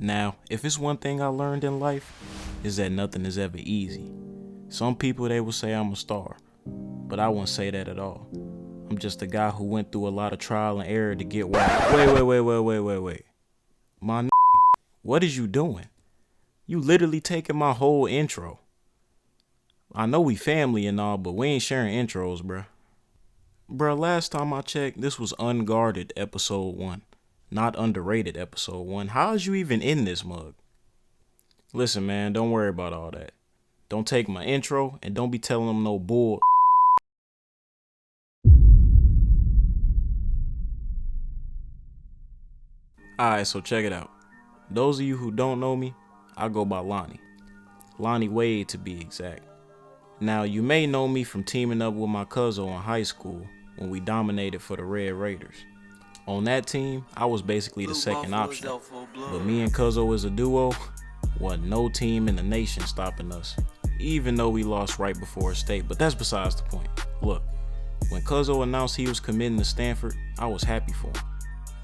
Now, if it's one thing I learned in life, is that nothing is ever easy. Some people, they will say I'm a star, but I wouldn't say that at all. I'm just a guy who went through a lot of trial and error to get where. Wait. My what is you doing? You literally taking my whole intro. I know we family and all, but we ain't sharing intros, bruh. Bruh, last time I checked, this was Unguarded episode 1. Not Underrated episode 1. How is you even in this mug? Listen, man, don't worry about all that. Don't take my intro and don't be telling them no bull. Alright, so check it out. Those of you who don't know me, I go by Lonnie. Lonnie Wade to be exact. Now, you may know me from teaming up with my cousin in high school when we dominated for the Red Raiders. On that team, I was basically the second option, but me and Cuzzo as a duo, wasn't no team in the nation stopping us, even though we lost right before state, but that's besides the point. Look, when Cuzzo announced he was committing to Stanford, I was happy for him.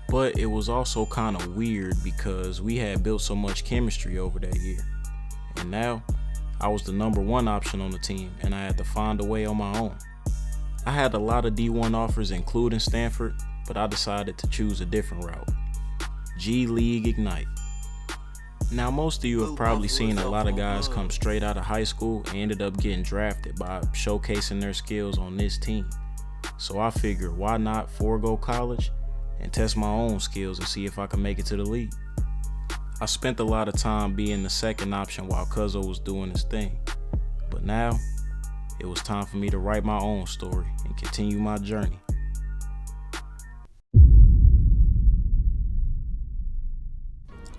But it was also kind of weird because we had built so much chemistry over that year. And now, I was the number 1 option on the team and I had to find a way on my own. I had a lot of D1 offers including Stanford, but I decided to choose a different route. G-League Ignite. Now, most of you have probably seen a lot of guys come straight out of high school and ended up getting drafted by showcasing their skills on this team. So I figured, why not forego college and test my own skills and see if I can make it to the league. I spent a lot of time being the second option while Cuzzo was doing his thing. But now, it was time for me to write my own story and continue my journey.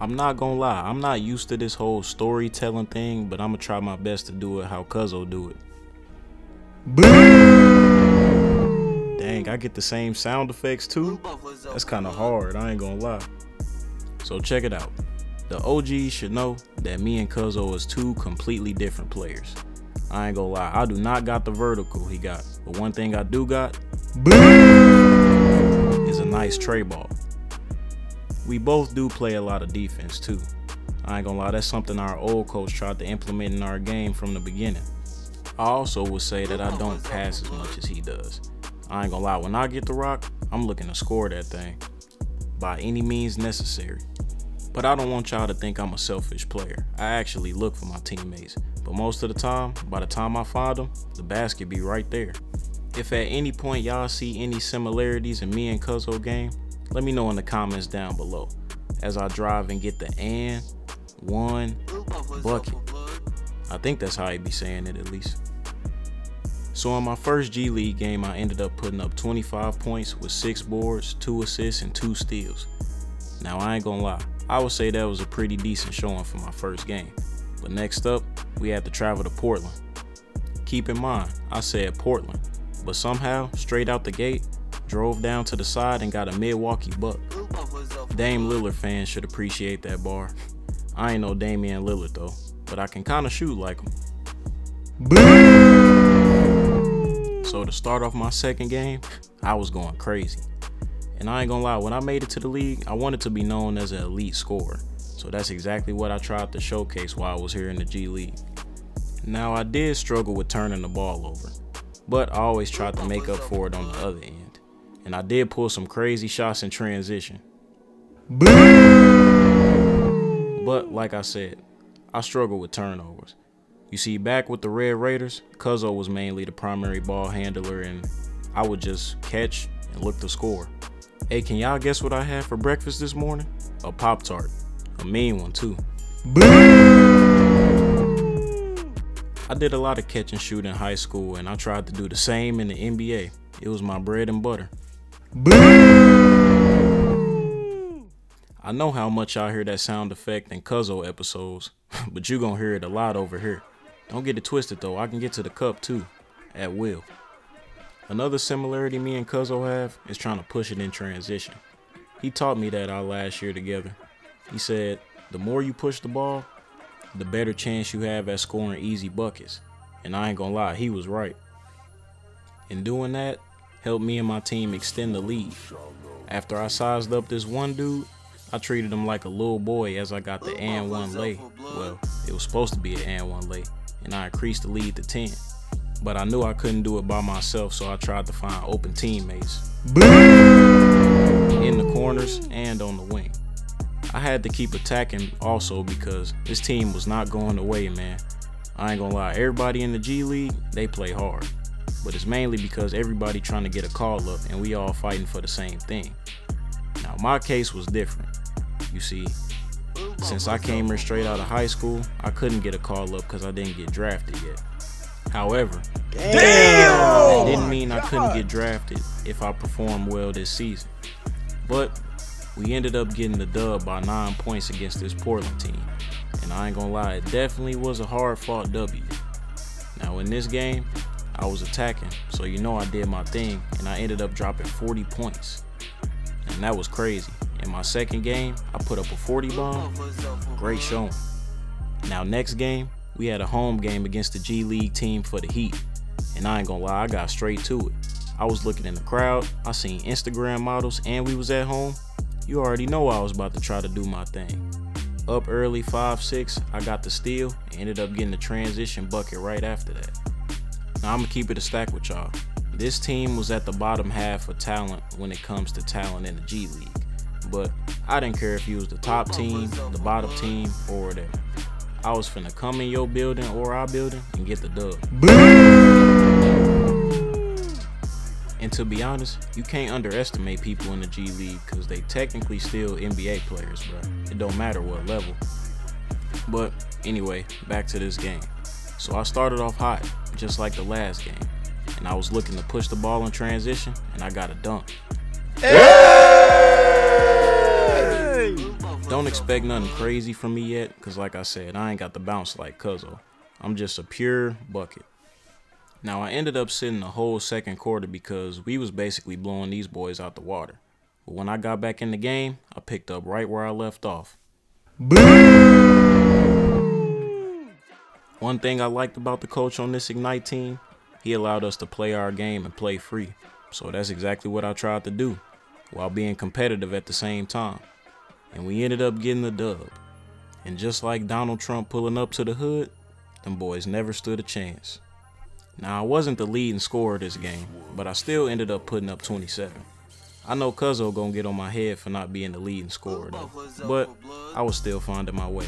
I'm not gonna lie, I'm not used to this whole storytelling thing, but I'm gonna try my best to do it how Cuzzo do it. Dang, I get the same sound effects too? That's kinda hard, I ain't gonna lie. So check it out. The OGs should know that me and Cuzzo is 2 completely different players. I ain't gonna lie, I do not got the vertical he got, but one thing I do got is a nice tray ball. We both do play a lot of defense too. I ain't gonna lie, that's something our old coach tried to implement in our game from the beginning. I also would say that I don't pass as much as he does. I ain't gonna lie, when I get the rock, I'm looking to score that thing by any means necessary. But I don't want y'all to think I'm a selfish player. I actually look for my teammates, but most of the time, by the time I find them, the basket be right there. If at any point y'all see any similarities in me and Cuzzo game, let me know in the comments down below as I drive and get the and one bucket. I think that's how he be saying it at least. So in my first G League game, I ended up putting up 25 points with 6 boards, 2 assists, and 2 steals. Now I ain't gonna lie, I would say that was a pretty decent showing for my first game. But next up, we had to travel to Portland. Keep in mind, I said Portland, but somehow, straight out the gate, drove down to the side and got a Milwaukee buck. Dame Lillard fans should appreciate that bar. I ain't no Damian Lillard though, but I can kinda shoot like him. So to start off my second game, I was going crazy. And I ain't gonna lie, when I made it to the league, I wanted to be known as an elite scorer. So that's exactly what I tried to showcase while I was here in the G League. Now I did struggle with turning the ball over, but I always tried to make up for it on the other end. And I did pull some crazy shots in transition. But like I said, I struggle with turnovers. You see, back with the Red Raiders, Cuzzo was mainly the primary ball handler and I would just catch and look to score. Hey, can y'all guess what I had for breakfast this morning? A Pop-Tart. A mean one too. I did a lot of catch and shoot in high school and I tried to do the same in the NBA. It was my bread and butter. I know how much y'all hear that sound effect in Cuzzo episodes, but you gonna hear it a lot over here. Don't get it twisted though, I can get to the cup too, at will. Another similarity me and Cuzzo have is trying to push it in transition. He taught me that our last year together. He said, the more you push the ball, the better chance you have at scoring easy buckets. And I ain't gonna lie, he was right. In doing that, helped me and my team extend the lead. After I sized up this one dude, I treated him like a little boy as I got the and one lay. Well, it was supposed to be an and one lay, and I increased the lead to 10. But I knew I couldn't do it by myself, so I tried to find open teammates in the corners and on the wing. I had to keep attacking also because this team was not going away, man. I ain't gonna lie, everybody in the G League, they play hard. But it's mainly because everybody trying to get a call up and we all fighting for the same thing. Now my case was different. You see, since I came here straight out of high school, I couldn't get a call up because I didn't get drafted yet. However, that didn't mean I couldn't get drafted if I performed well this season. But we ended up getting the dub by 9 points against this Portland team. And I ain't gonna lie, it definitely was a hard-fought W. Now in this game, I was attacking, so you know I did my thing, and I ended up dropping 40 points. And that was crazy. In my second game, I put up a 40 bomb. Great showing. Now next game, we had a home game against the G League team for the Heat. And I ain't gonna lie, I got straight to it. I was looking in the crowd, I seen Instagram models, and we was at home. You already know I was about to try to do my thing. Up early 5-6, I got the steal, and ended up getting the transition bucket right after that. Now I'm gonna keep it a stack with y'all. This team was at the bottom half of talent when it comes to talent in the G League. But I didn't care if you was the top team, the bottom team, or whatever. I was finna come in your building or our building and get the dub. And to be honest, you can't underestimate people in the G League because they technically still NBA players, bro. It don't matter what level. But anyway, back to this game. So I started off hot, just like the last game. And I was looking to push the ball in transition, and I got a dunk. Hey! Don't expect nothing crazy from me yet, because like I said, I ain't got the bounce like Cuzzo. I'm just a pure bucket. Now I ended up sitting the whole second quarter because we was basically blowing these boys out the water. But when I got back in the game, I picked up right where I left off. One thing I liked about the coach on this Ignite team, he allowed us to play our game and play free. So that's exactly what I tried to do, while being competitive at the same time. And we ended up getting the dub. And just like Donald Trump pulling up to the hood, them boys never stood a chance. Now I wasn't the leading scorer this game, but I still ended up putting up 27. I know Cuzzo gonna get on my head for not being the leading scorer though, but I was still finding my way.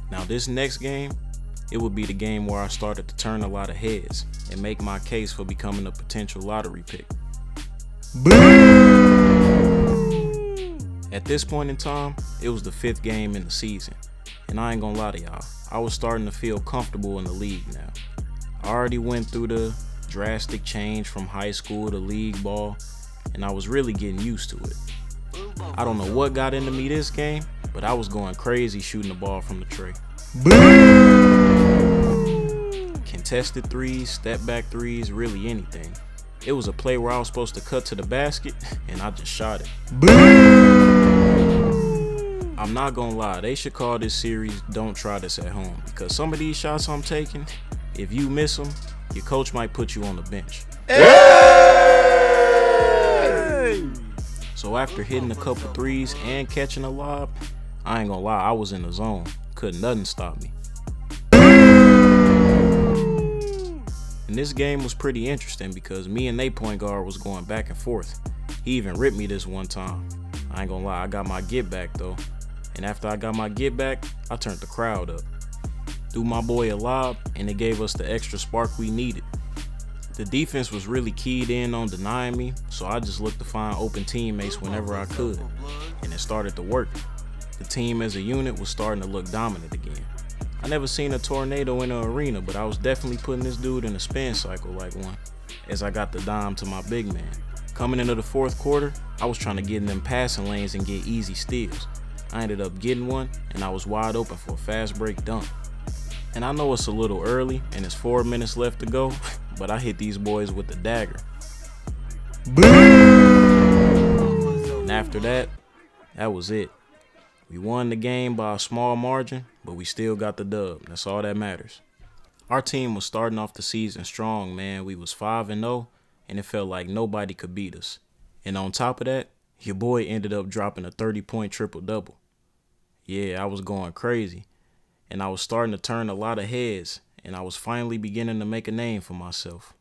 Now this next game, it would be the game where I started to turn a lot of heads and make my case for becoming a potential lottery pick. At this point in time, it was the 5th game in the season, and I ain't gonna lie to y'all, I was starting to feel comfortable in the league now. I already went through the drastic change from high school to league ball, and I was really getting used to it. I don't know what got into me this game, but I was going crazy shooting the ball from the tray. Contested threes, step back threes, really anything. It was a play where I was supposed to cut to the basket, and I just shot it. I'm not gonna lie, they should call this series Don't Try This at Home, because some of these shots I'm taking, if you miss them, your coach might put you on the bench. Hey! So after hitting a couple threes and catching a lob, I ain't gonna lie, I was in the zone. Couldn't nothing stop me. And this game was pretty interesting because me and they point guard was going back and forth. He even ripped me this one time. I ain't gonna lie, I got my get back though. And after I got my get back, I turned the crowd up. Threw my boy a lob, and it gave us the extra spark we needed. The defense was really keyed in on denying me, so I just looked to find open teammates whenever I could. And it started to work. The team as a unit was starting to look dominant again. I never seen a tornado in an arena, but I was definitely putting this dude in a spin cycle like one, as I got the dime to my big man. Coming into the 4th quarter, I was trying to get in them passing lanes and get easy steals. I ended up getting one, and I was wide open for a fast break dunk. And I know it's a little early, and it's 4 minutes left to go, but I hit these boys with the dagger. And after that, that was it. We won the game by a small margin, but we still got the dub. That's all that matters. Our team was starting off the season strong, man. We was 5-0, and it felt like nobody could beat us. And on top of that, your boy ended up dropping a 30-point triple-double. Yeah, I was going crazy, and I was starting to turn a lot of heads, and I was finally beginning to make a name for myself.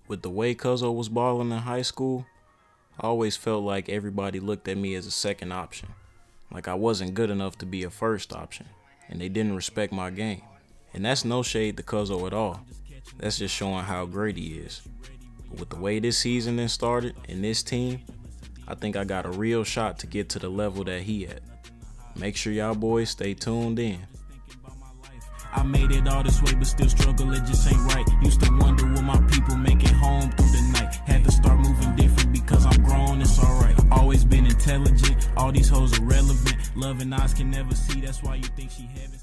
With the way Cuzzo was balling in high school, I always felt like everybody looked at me as a second option. Like I wasn't good enough to be a first option, and they didn't respect my game. And that's no shade to Cuzzo at all. That's just showing how great he is. But with the way this season then started and this team, I think I got a real shot to get to the level that he at. Make sure y'all boys stay tuned in. I made it all this way, but still struggle, it just ain't right. Used to wonder will my people make it home through the night. Had to start moving different because I'm grown, it's alright. Always been intelligent, all these hoes are relevant. Loving eyes can never see, that's why you think she heaven.